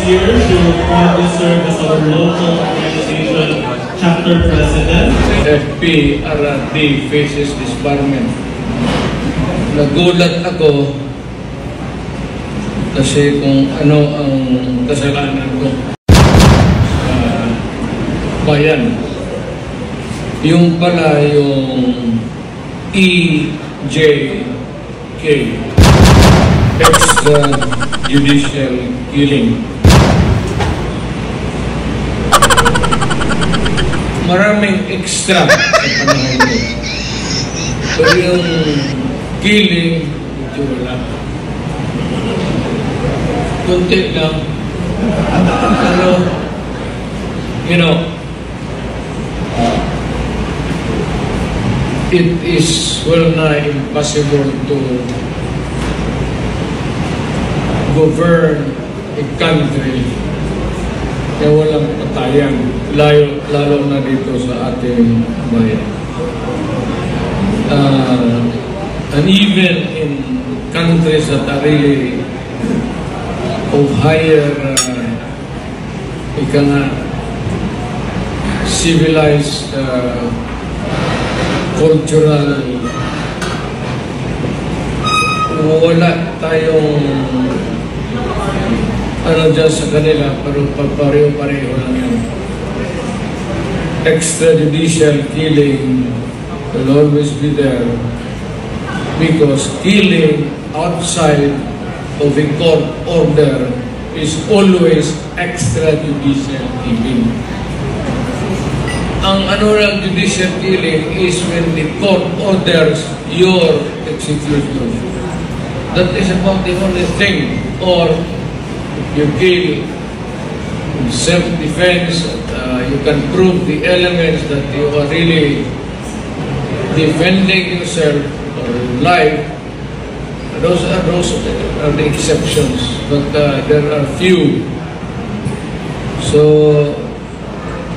year, she will proudly serve as our local organization chapter president. FPRD faces disbarment. Nagulat ako kasi kung ano ang kasalanan ko sa bayan. Yung pala yung EJK, extrajudicial killing. Maraming extra sa panahon ko. Pero yung killing, medyo wala. Kunti lang. Ano, you know, it is well-nigh impossible to govern a country na walang patayan, lalo na dito sa ating bayan. And even in countries that are really of higher civilized cultural, wala tayong ano dyan sa kanila, pero pareho-pareho lang yan. Extrajudicial killing will always be there because killing outside of a court order is always extrajudicial killing. Ang ano lang judicial killing is when the court orders your execution. That is about the only thing. Or you kill in self-defense, you can prove the elements that you are really defending yourself or your life. Those are the exceptions, but there are few. So,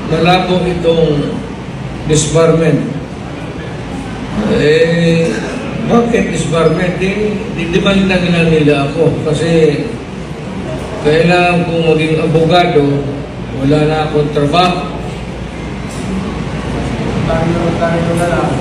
malabo itong disbarment. Bakit disbarment? Di ba nila ako? Kasi kailangan kong maging abogado, wala na akong trabaho. Tayo na lang.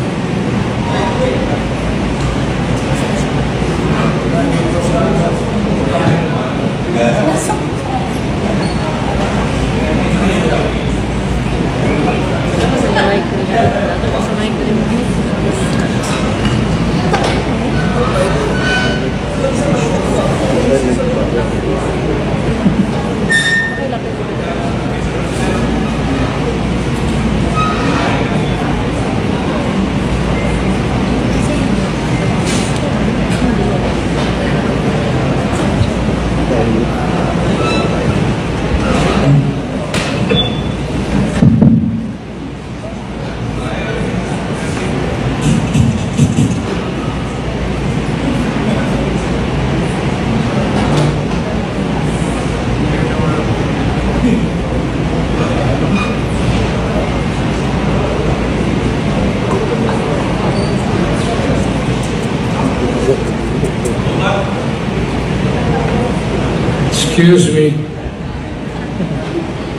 Excuse me.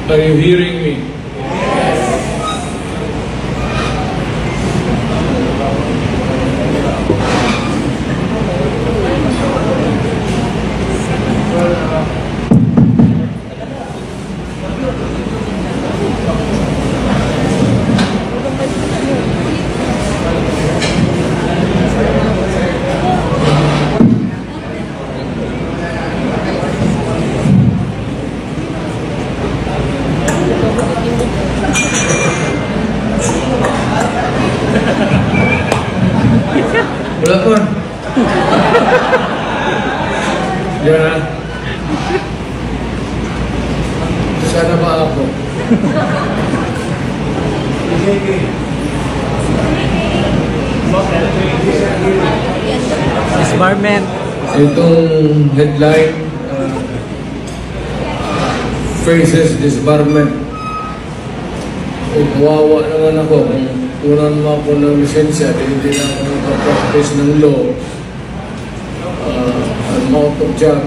Are you hearing me? Wala pa. Diyan na. Sana ba ako? Disbarment. Itong headline, faces disbarment. Kawawa naman ako kung kunan mo ako ng lisensya, hindi na ako nakapractice ng law. I'm out of job.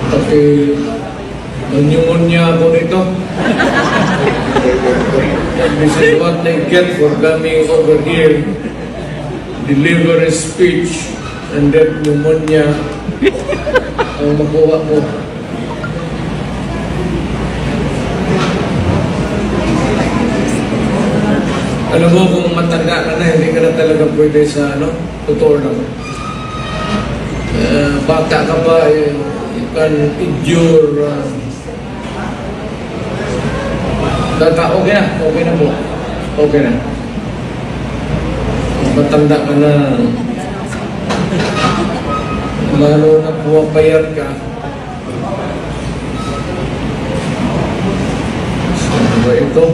Pati pneumonia ako nito. This is what they get for coming over here, deliver a speech, and then pneumonia ang makuha mo. Alam mo, kung matanda ka na, hindi ka na talaga pwede sa totoo lang. Bata ka pa, you can endure. Okay na po. Okay na. Matanda ka na, lalo na pumapayat ka. Ano ba ito?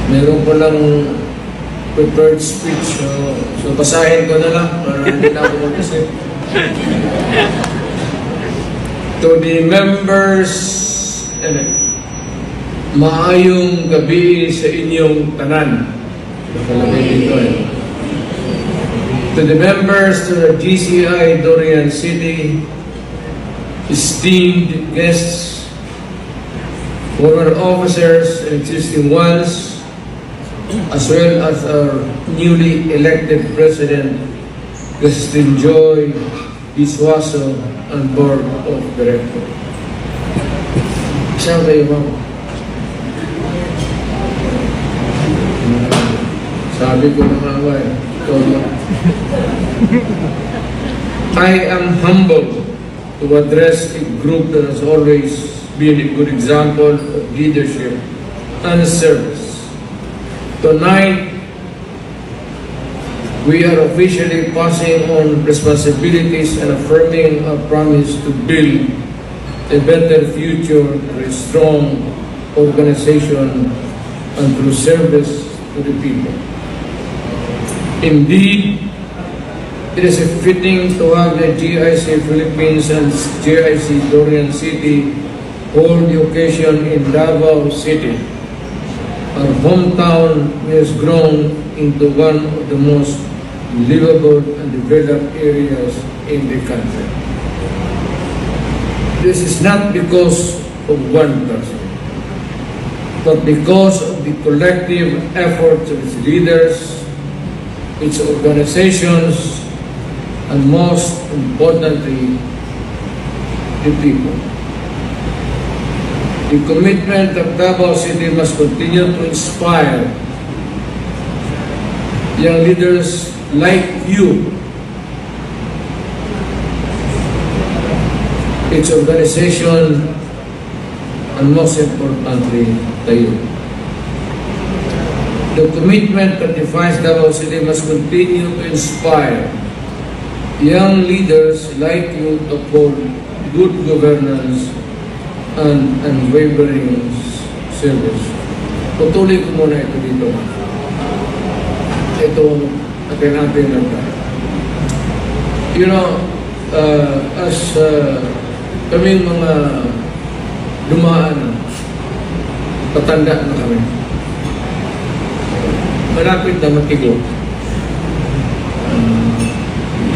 Meron ko lang prepared speech. So basahin ko na lang para hindi na ako mag-isip. To the members, maayong gabi sa inyong tanan. Nakalagay dito To the members to the GCI Dorian City, esteemed guests, former officers and existing ones, as well as our newly elected President, Christine Joy Iswaso, and Board of Directors. Saan kayo, ma'am? Sabi ko na nga ba eh. I am humbled to address a group that has always been a good example of leadership and service. Tonight, we are officially passing on responsibilities and affirming our promise to build a better future through a strong organization and through service to the people. Indeed, it is fitting to have the GIC Philippines and GIC Dorian City hold the occasion in Davao City. Our hometown has grown into one of the most livable and developed areas in the country. This is not because of one person, but because of the collective efforts of its leaders, its organizations, and most importantly, the people. The commitment of Davao City must continue to inspire young leaders like you, its organization, and most importantly, tayo. The commitment that defines Davao City must continue to inspire young leaders like you to uphold good governance and unwavering service. Tutuloy ko muna ito dito. Ito natin lang tayo. You know, as kaming mga dumaan, patanda na kami. Malapit na matigo.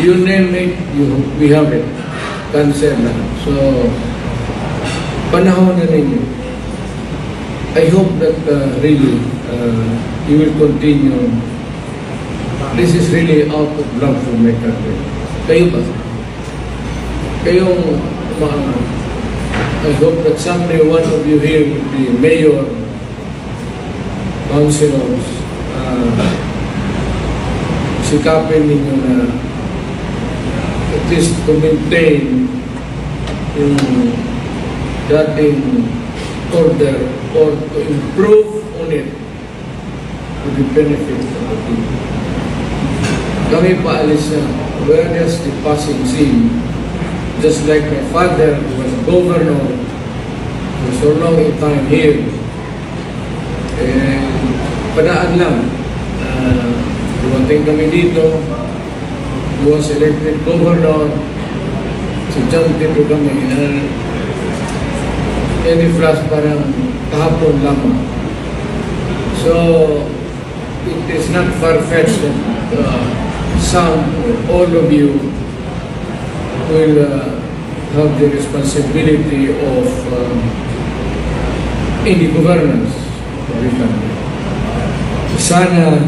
You name it, we have it. Cancer na. So, panahon na ninyo. I hope that really you will continue. This is really out of love for my country. Kayo ba? Kayong I hope that someday one of you here will be mayor, councilors, sikapin ninyo na at least to maintain yung dating order or to improve on it to the benefit of the people. Kami paalis na awareness the passing scene, just like my father who was governor for so long a time here. And padaan lang, dumating kami dito, he was elected governor, so jump dito kami, any flash parang kahapon lamang. So, it is not far-fetched that some or all of you will have the responsibility of any governance of the country. Sana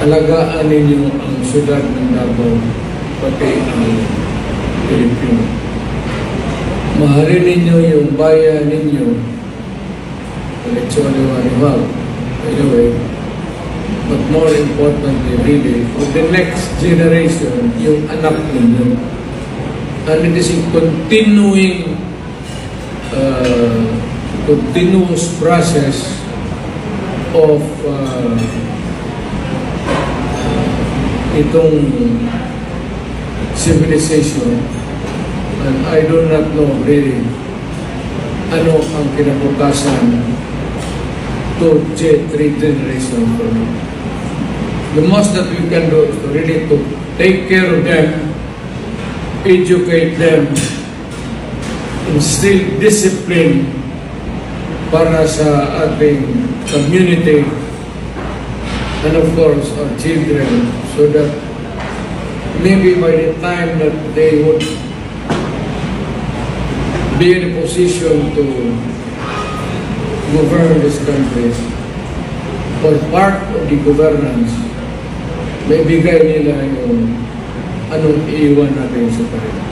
alagaan ninyo ang syudad ng Davao, pati ang Pilipino. Mahalin ninyo yung bayan ninyo. It's only one about. Anyway, but more importantly, really, for the next generation, yung anak ninyo. And it is a continuous process of itong civilization, and I do not know really ano ang kinabukasan to 3 generations from now. The most that we can do is to really to take care of them, educate them, instill discipline para sa ating community, and of course our children, so that maybe by the time that they would be in a position to govern this country, or part of the governance, may bigay nila yung anong iiwan natin sa kanila.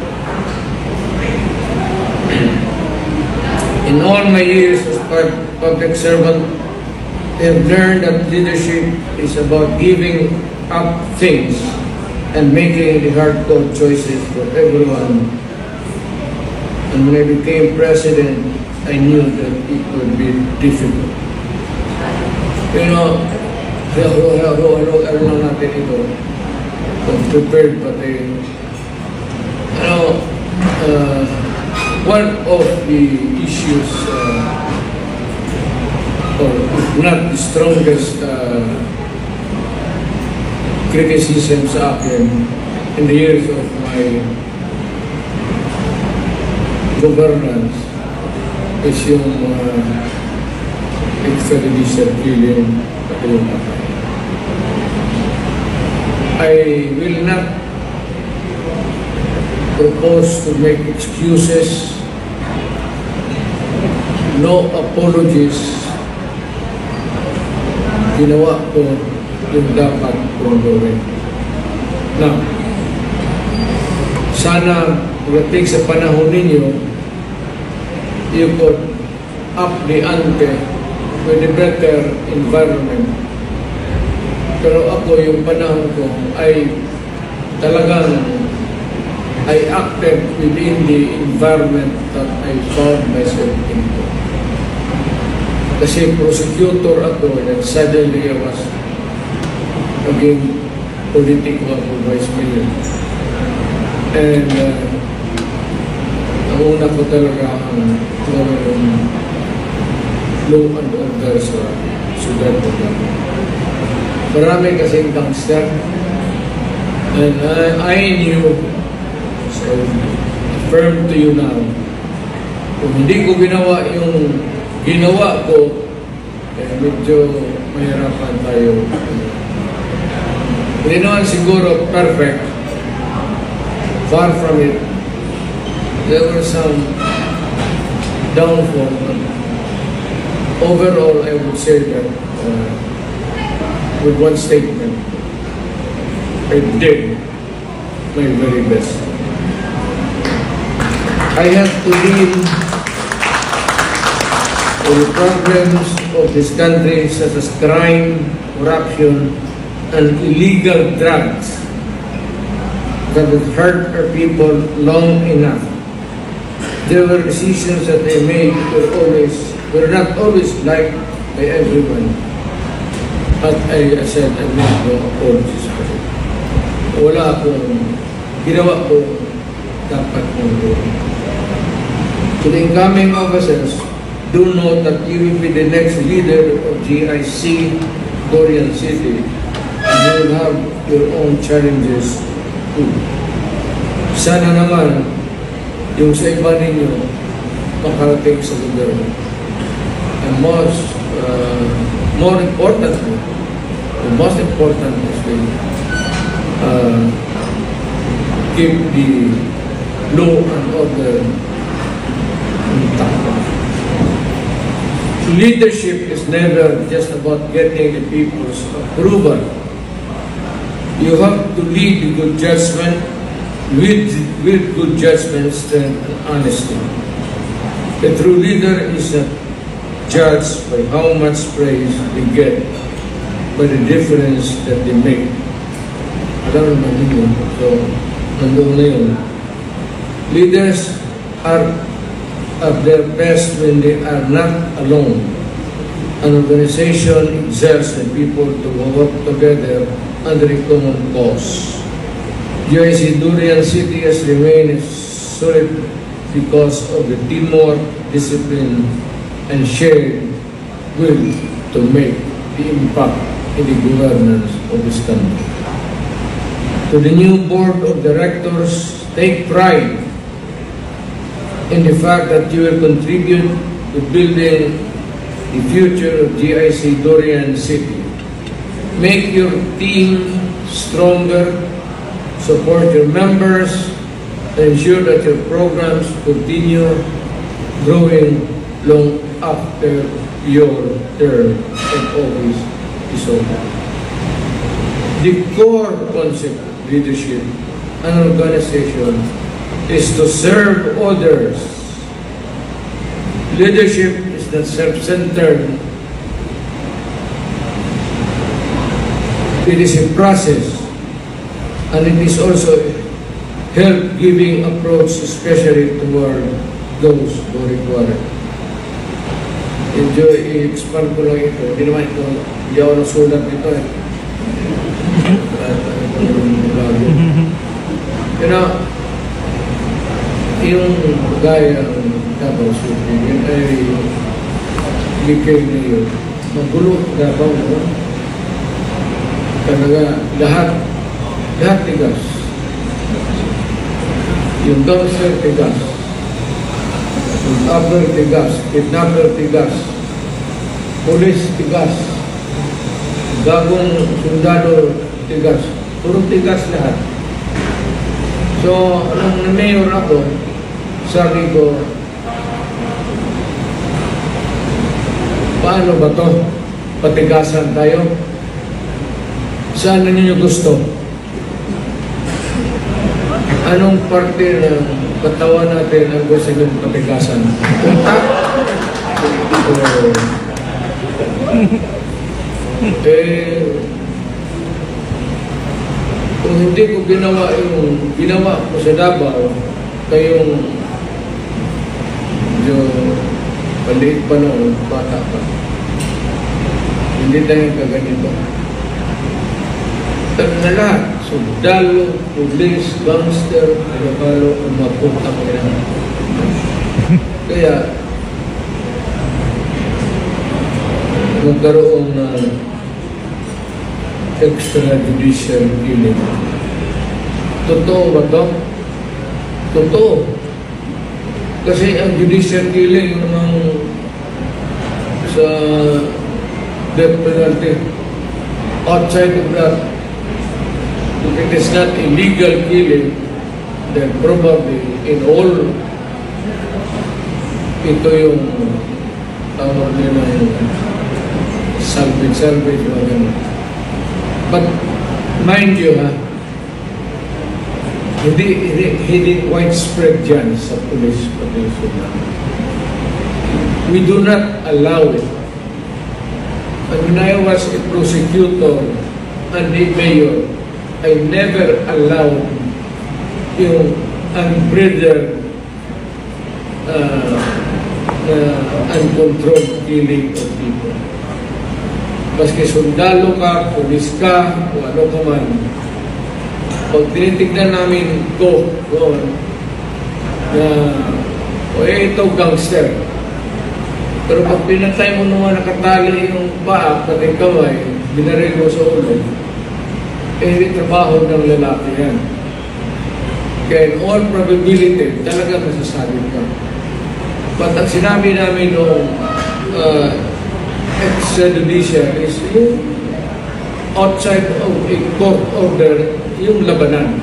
In all my years as public servant, I have learned that leadership is about giving up things and making the hardcore choices for everyone. And when I became president, I knew that it would be difficult. You know, ano lang natin ito, prepared pati, one of the issues, or not the strongest criticism sa akin in the years of my governance is yung extrajudicial killing pati yung patay. I will not propose to make excuses, no apologies. Ginawa ko yung dapat kong gawin. Now, sana pagdating sa panahon ninyo, you could up the ante with a better environment. Pero ako, yung panahon ko ay talagang I acted within the environment that I found myself into. Kasi prosecutor ako, and suddenly I was naging politiko ako, vice mayor. And ang una ko talaga ang law and order sa syudad ko. Marami kasing gangster. And I knew, so affirm to you now, kung hindi ko ginawa yung ginawa ko, medyo mahirapan tayo. Hindi naman siguro perfect. Far from it. There were some downfall. Overall, I would say that with one statement, I did my very best. I have to deal with the problems of this country such as crime, corruption, and illegal drugs that have hurt our people long enough. There were decisions that I made were not always liked by everyone. But I said, I made no apologies for it. Wala akong ginawa ko dapat mong gawin. To the incoming officers, do note that you will be the next leader of GIC Korean City, and you will have your own challenges too. Sana naman yung sa iba ninyo makarating sa gobyerno. And more importantly, the most important is to keep the law and order intact. Leadership is never just about getting the people's approval. You have to lead with good judgment, with good judgment, strength, and honesty. The true leader is not judged by how much praise they get, but the difference that they make. Alam naman ninyo. So, nandun na yun. Leaders are at their best when they are not alone. An organization exerts the people to work together under a common cause. GIC Durian City has remained solid because of the teamwork, discipline, and shared will to make the impact in the governance of this country. To the new board of directors, take pride in the fact that you will contribute to building the future of GIC Durian City. Make your team stronger, support your members, and ensure that your programs continue growing long after your term of office is over. The core concept of leadership and organization is to serve others. Leadership is not self-centered. It is a process, and it is also a help-giving approach, especially toward those who require it. I-expand ko lang ito. Hindi naman ito, hindi ako nasulat nito eh. You know, yung gaya ng Davao City, yun ay likay na yun. Magulo, Davao, no? Talaga, lahat tigas. Yung gangster tigas. Yung upper tigas. Kidnapper tigas. Police tigas. Gagong sundalo tigas. Puro tigas lahat. So, nung na-mayor ako, sabi ko, paano ba to? Patigasan tayo? Saan na ninyo gusto? Anong parte ng katawan natin ang gusto nyo patigasan? Utak? Kung hindi ko ginawa ko sa Davao, kayong maliit pa noon, bata pa. Hindi tayo kaganito. Tanong na lahat, sundalo, pulis, gangster, Ilocano, ang maputang nila. Kaya, magkaroon ng extrajudicial killing. Totoo ba ito? Totoo. Kasi ang judicial killing namang sa death penalty, outside of that, if it is not illegal killing, then probably in all, ito yung tawag nila yung salvage, mga ganun. But mind you, hindi widespread dyan sa police protection. We do not allow it. And when I was a prosecutor and a mayor, I never allowed yung unbridled, uncontrolled killing of people. Maski sundalo ka, pulis ka, o ano ka man, pag tinitignan namin doon, na, ito gangster. Pero pag pinatay mo naman nakatali yung paa, pati kamay, binaril mo sa ulo, hindi trabaho ng lalaki yan. Kaya in all probability, talaga masasabi ka. But ang sinabi namin noong extrajudicial is yung outside of a court order, yung labanan.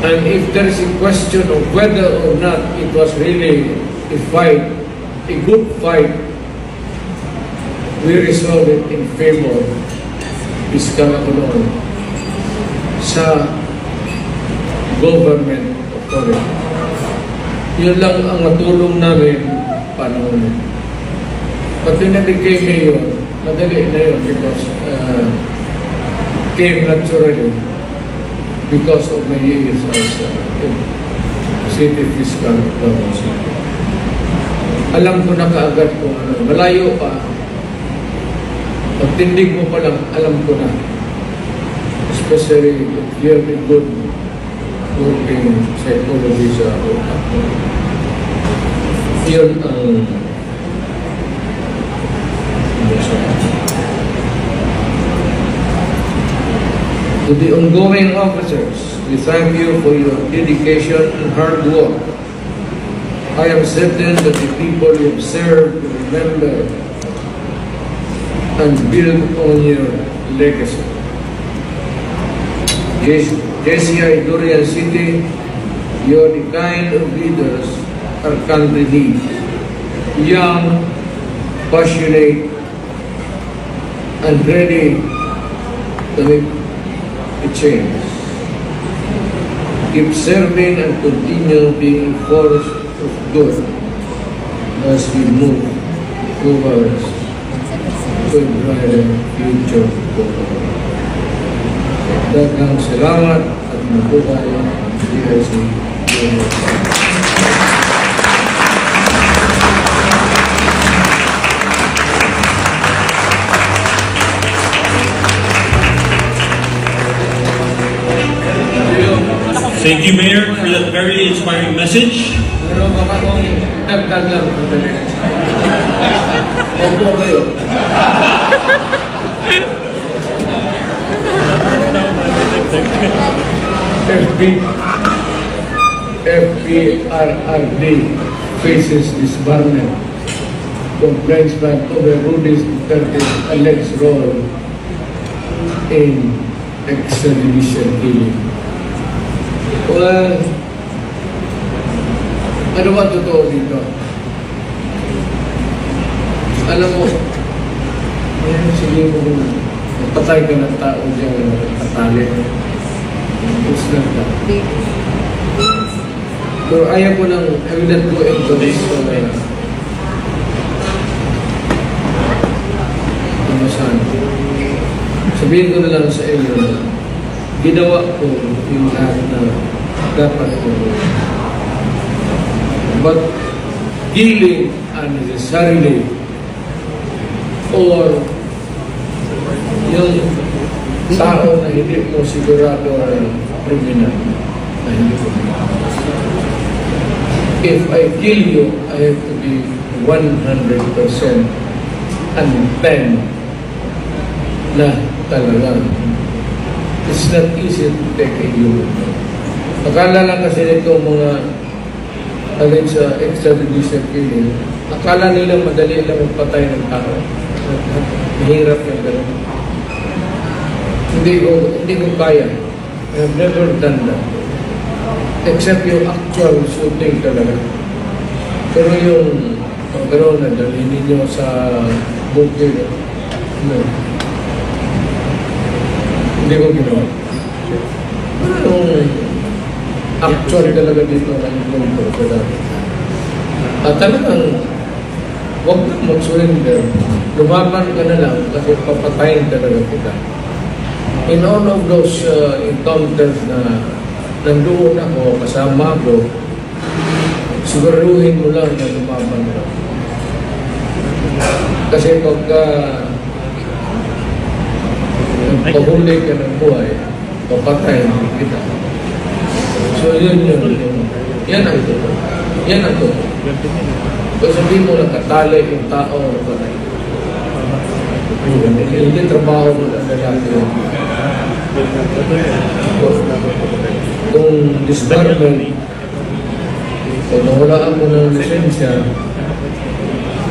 And if there is a question of whether or not it was really a fight, a good fight, we resolve it in favor of fiscal autonomy sa government authority. Yun lang ang natulong namin panahon. Pati na became mayor, madali na yun because came naturally because of my years as city fiscal officer. Alam ko na kaagad kung ano, malayo pa. Pagtindig mo pa lang, alam ko na. Especially if you have a good working psychology sa utak mo. Yun ang to the ongoing officers, we thank you for your dedication and hard work. I am certain that the people you have served will remember and build on your legacy. JCI Durian City, you are the kind of leaders our country needs. Young, passionate, and ready to make a change. Keep serving and continue being a force of good as we move towards a brighter future. Daghang salamat at mabuhay ang DIC. Thank you, Mayor, for that very inspiring message. Pero baka kung dagdag lang ito dali. Opo kayo. FPRRD faces disbarment. Complaints by Rudy's alleged role in extrajudicial killing. Well, ano ba totoo dito? Alam mo, sige mo kung patay ka ng tao dyan, patali. Tapos lang ka. Pero ayaw ko nang, I will not go into this. Sabihin ko na lang sa inyo na ginawa ko yung lahat na dapat ko. But killing unnecessarily or yung tao na hindi mo sigurado ay criminal na hindi ko. If I kill you, I have to be 100% unbent na talaga. It's not easy to take a human. Akala lang kasi nito mga alin sa extrajudicial killing, akala nila madali lang magpatay ng tao. Mahirap yung gano'n. Hindi ko kaya. I have never done that. Except yung actual shooting talaga. Pero yung gano'n na dali ninyo sa bukid, hindi ko ginawa. Yung actual talaga dito ang punto ko dati. At talagang huwag kang mag-surrender. Lumaban ka na lang kasi papatayin talaga kita. In all of those encounters na nandoon ako, kasama ko, siguraduhin mo lang na lumaban ka. Kasi pagka pahuli ka ng buhay, papatayin kita. So yun. Yan ang totoo. Yan ang totoo. Kung sabihin mo nakatali yung tao na patay. Hindi trabaho mo na lalaki yun. Kung disbarment, kung nawalaan mo ng lisensya,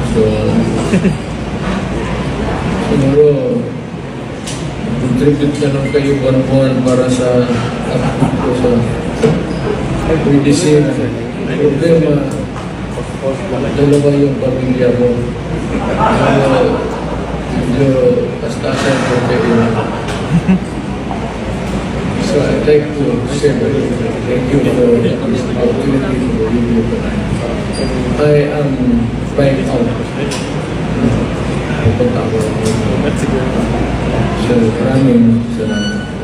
So, siguro, contribute na lang kayo buwan-buwan para sa upload ko sa medicine. Problema, dalawa yung pamilya mo. Medyo pastasan ko kayo. So I'd like to say thank you for this opportunity to review tonight. I am flying out. Pupunta ako. So maraming salamat.